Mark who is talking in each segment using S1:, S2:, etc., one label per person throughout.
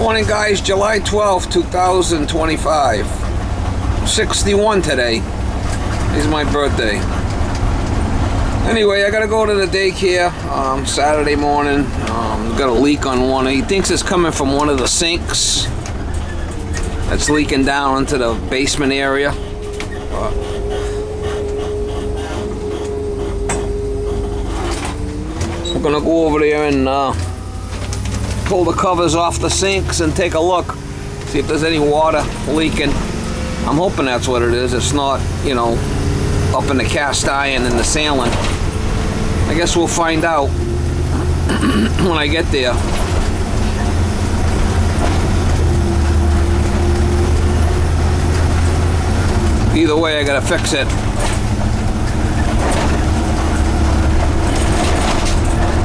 S1: Morning guys, July 12th, 2025. 61 today is my birthday. Anyway, I gotta go to the daycare Saturday morning. Got a leak on one. He thinks it's coming from one of the sinks that's leaking down into the basement area. We're gonna go over there and pull the covers off the sinks and take a look, see if there's any water leaking. I'm hoping that's what it is. It's not, you know, up in the cast iron and the sealing. I guess we'll find out when I get there. Either way, I gotta fix it.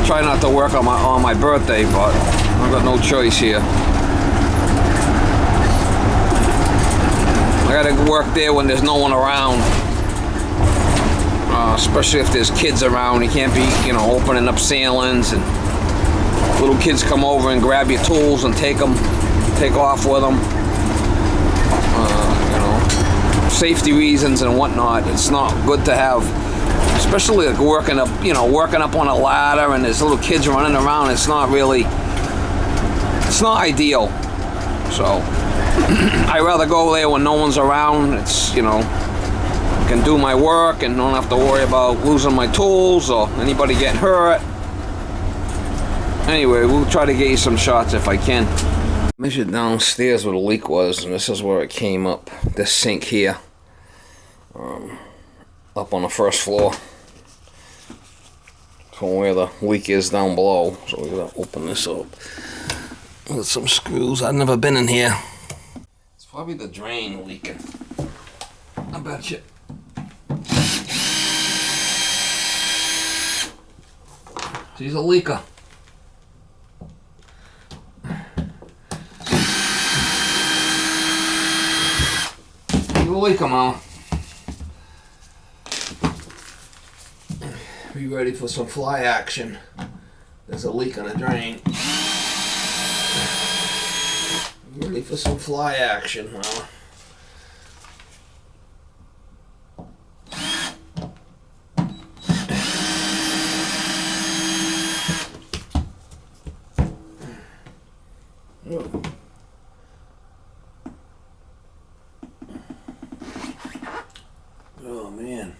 S1: Try not to work on my birthday, but I've got no choice here. I gotta work there when there's no one around, especially if there's kids around. You can't be, you know, opening up ceilings and little kids come over and grab your tools and take off with them. You know, safety reasons and whatnot. It's not good to have. Especially like working up on a ladder and there's little kids running around. It's not ideal. So I'd rather go there when no one's around. It's, you know, I can do my work and don't have to worry about losing my tools or anybody getting hurt. Anyway, we'll try to get you some shots if I can. Measured downstairs where the leak was, and this is where it came up. This sink here. Up on the first floor from where the leak is down below. So we're gonna open this up with some screws. I've never been in here. It's probably the drain leaking, I bet you. She's a leaker. She's a leaker, Mama. Be ready for some fly action. There's a leak on the drain. Be ready for some fly action, huh? Oh man.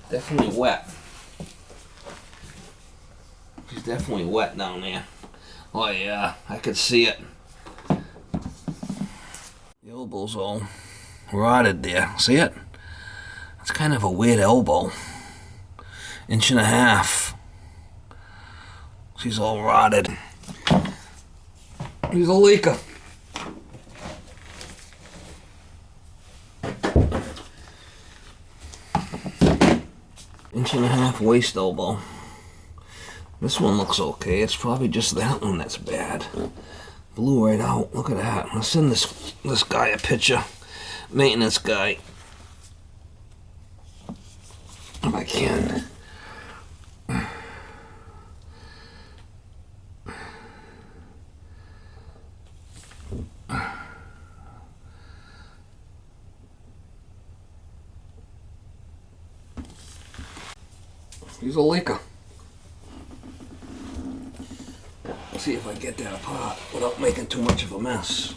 S1: Definitely wet. She's definitely wet down there. Oh yeah, I could see it. The elbow's all rotted there. See it? It's kind of a weird elbow. 1.5 inches. She's all rotted. She's a leaker. 1.5 inch waist elbow. This one looks okay. It's probably just that one that's bad. Blew right out. Look at that. I'll send this guy a picture. Maintenance guy. If I can. He's a leaker. Let's see if I get that apart without making too much of a mess.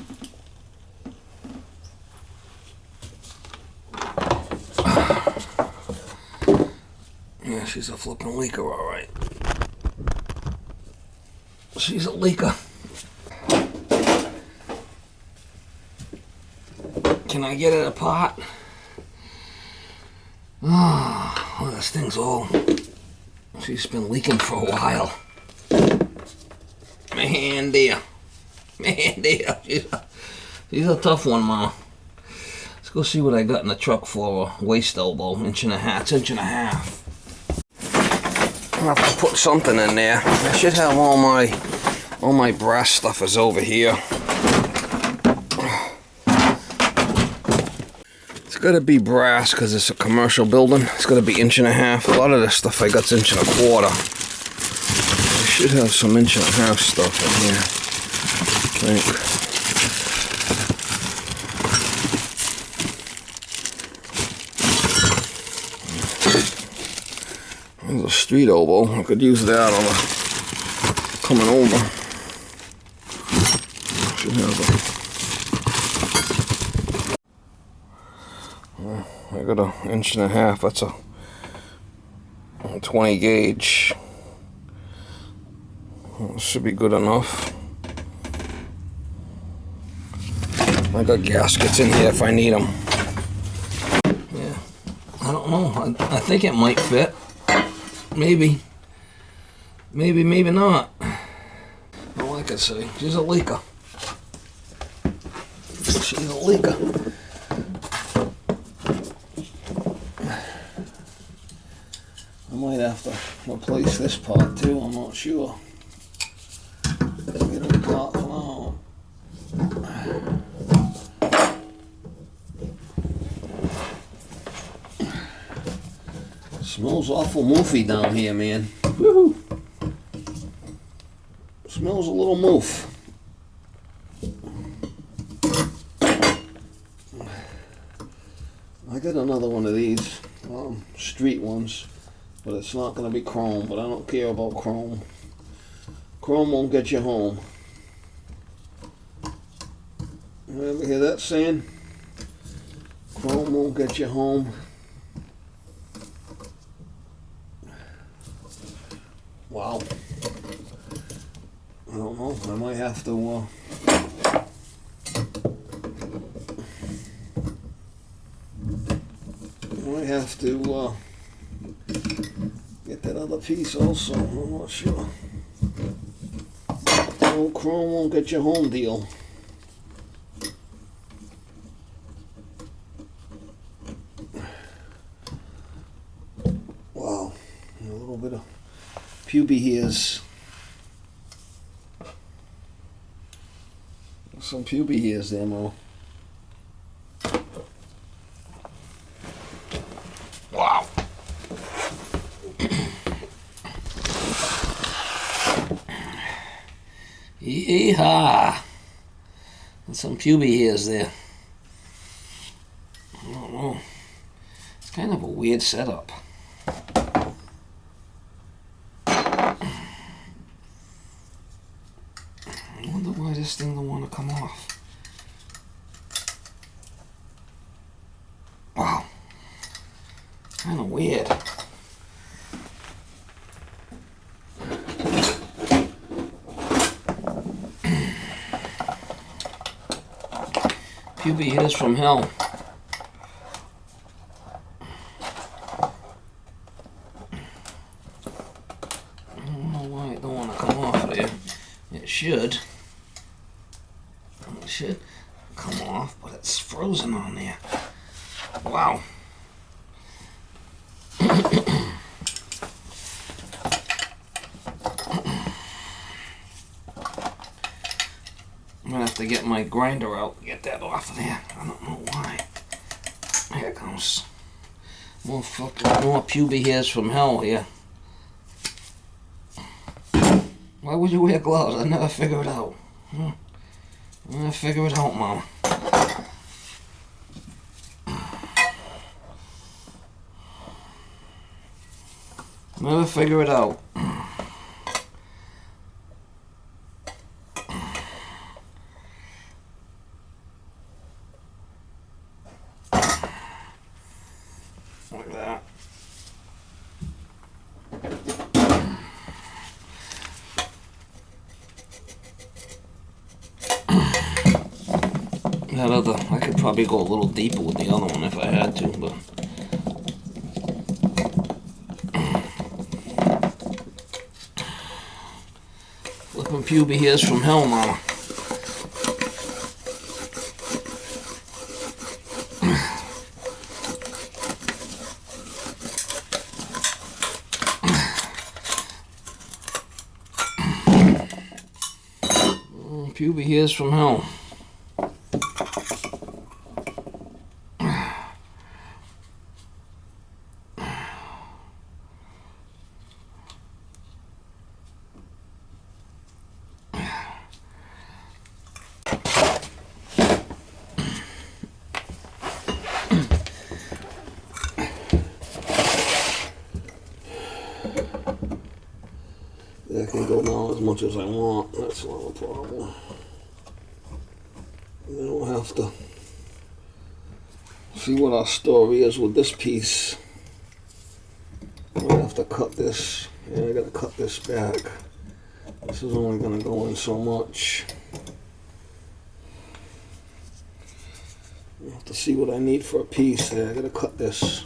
S1: Yeah, she's a flippin' leaker, alright. She's a leaker. Can I get it apart? Oh, well, this thing's all... She's been leaking for a while. Man, dear. Man, dear. She's a tough one, Mama. Let's go see what I got in the truck for a waist elbow. 1.5 inches. It's 1.5 inches. I'll have to put something in there. I should have all my brass stuff is over here. got to be brass because it's a commercial building. It's got to be 1.5 inches. A lot of this stuff I got's 1.25 inches. should have some 1.5 inch stuff in here, I think. There's a street elbow. I could use that on the coming over. Should have a. I got a 1.5 inch. That's a 20 gauge. Should be good enough. I got gaskets in here if I need them. Yeah, I don't know. I think it might fit. Maybe. Maybe not. All I can say, she's a leaker. She's a leaker. I might have to replace this part too, I'm not sure. Get it apart for now. Smells awful moofy down here, man. Woohoo! Smells a little moof. I got another one of these street ones, but it's not going to be chrome, but I don't care about chrome. Chrome won't get you home. You ever hear that saying? Chrome won't get you home. Wow. I don't know. I might have to get that other piece also. I'm not sure. Old chrome won't get you home deal. Wow. A little bit of pubic hairs. Some pubic hairs there, Mo. Wow. Yeehaw. And some pubic hairs there. I don't know. It's kind of a weird setup. I wonder why this thing don't want to come off. Wow. Kind of weird. Pubic hairs from hell. I don't know why it don't want to come off of there. It should. It should come off, but it's frozen on there. Wow. I'm gonna have to get my grinder out and get that off of there. I don't know why. Here it comes. More pubic hairs from hell here. Why would you wear gloves? I never figure it out. I never figure it out, Mama. Never figure it out. Like that. That other, I could probably go a little deeper with the other one if I had to, but flipping pubic hairs from hell, Mama. Pubic hairs from hell. can go down as much as I want. That's not a problem. I don't have to see what our story is with this piece. I have to cut this. Yeah, I gotta cut this back. This is only gonna go in so much. I have to see what I need for a piece there. I gotta cut this.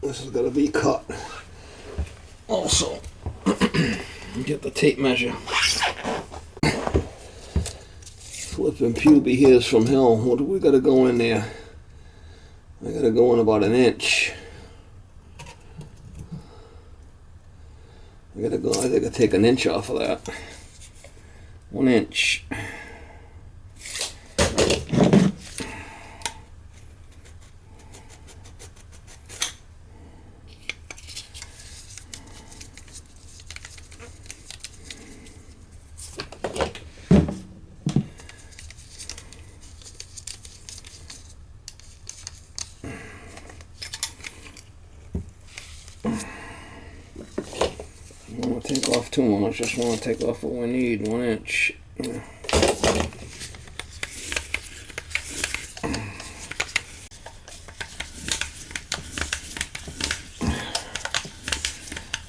S1: This has got to be cut. Also, get the tape measure. Flipping pubic hairs from hell. What do we got to go in there? I got to go in about an inch. I think I take an inch off of that. 1 inch. Take off too much, just want to take off what we need, 1 inch. Yeah.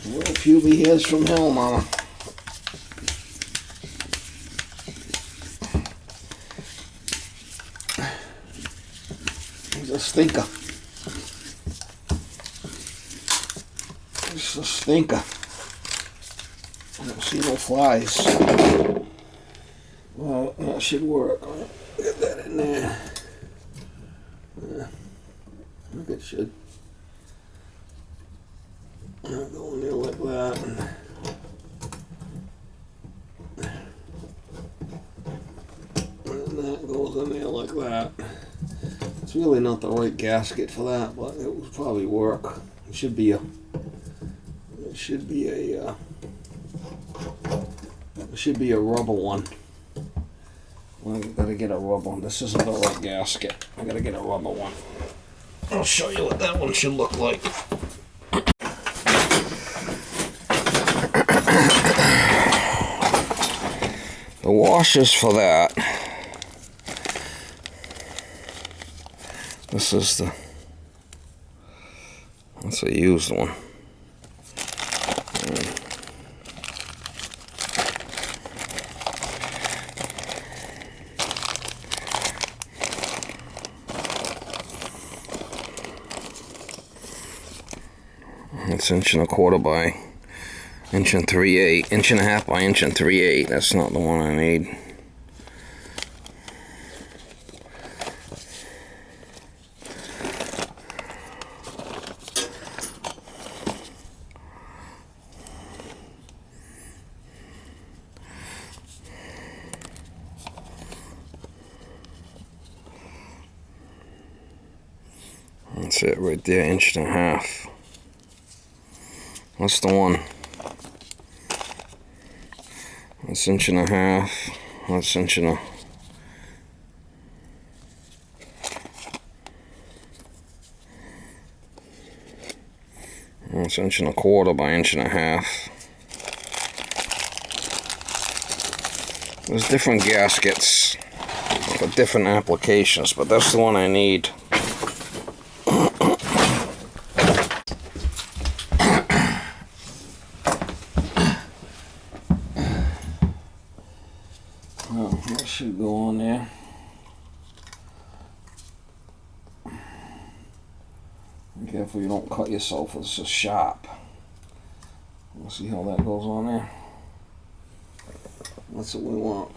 S1: Little pubic hairs from hell, mama. He's a stinker. He's a stinker. I don't see no flies. Well, that should work. Get that in there. Yeah, I think it should. I'll go in there like that. And that goes in there like that. It's really not the right gasket for that, but it will probably work. It should be a. It should be a. It should be a rubber one. I gotta get a rubber one. This isn't the right gasket. I gotta get a rubber one. I'll show you what that one should look like. The washers for that. This is the. That's a used one. It's 1.25 inches by 1 3/8, 1.5 inches by 1 3/8. That's not the one I need. That's it right there, 1.5 inches. That's the one. That's 1.5 inches. That's 1 inch. That's 1.25 inches by 1.5 inches. There's different gaskets for different applications, but that's the one I need. That should go on there. Be careful you don't cut yourself. It's just sharp. We'll see how that goes on there. That's what we want.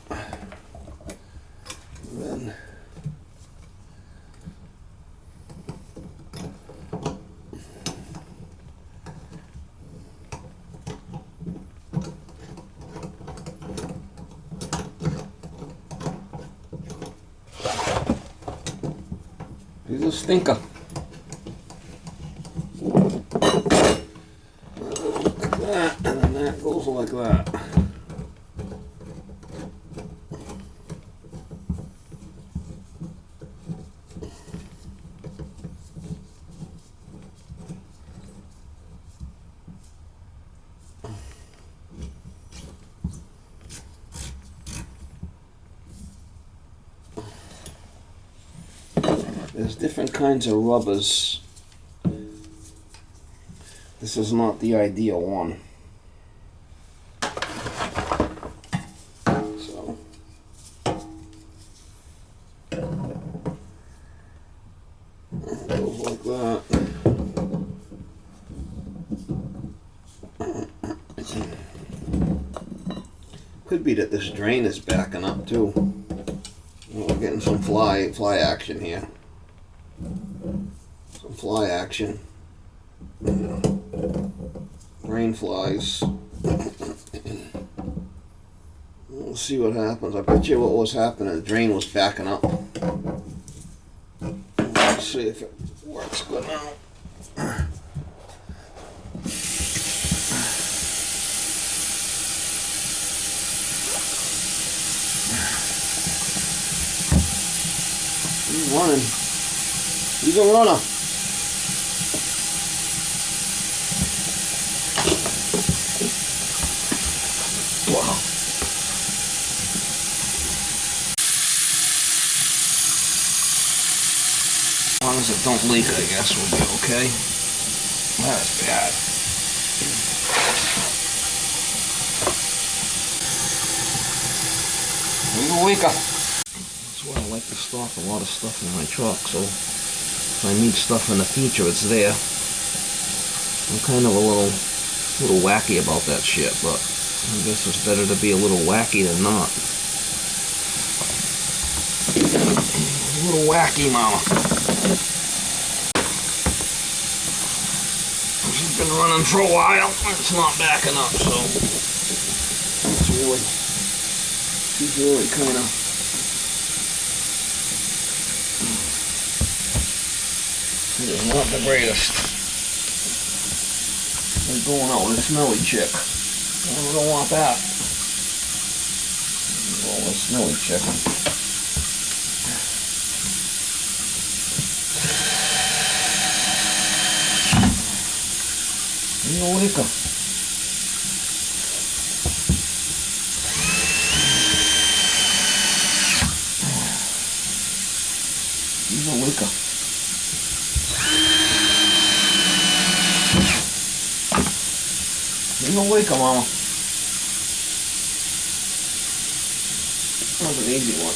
S1: And then he's a stinker. Like that, and then that goes like that. There's different kinds of rubbers. This is not the ideal one. So it goes like that. Could be that this drain is backing up too. We're getting some fly action here. Some fly action. Rain flies. We'll see what happens. I bet you what was happening, the drain was backing up. Let's see if it works good now. He's running. He's a runner. Wow. As long as it don't leak, I guess we'll be okay. That's bad. He's a leaker. That's why I like to stock a lot of stuff in my truck, so if I need stuff in the future, it's there. I'm kind of a little wacky about that shit, but I guess it's better to be a little wacky than not. A little wacky, mama. She's been running for a while. It's not backing up, so she's really kind of. It's not the greatest. They're going out with a smelly chick. I don't want that. Go with a smelly chick. He's a leaker. He's a leaker. He's a leaker, mama. That was an easy one.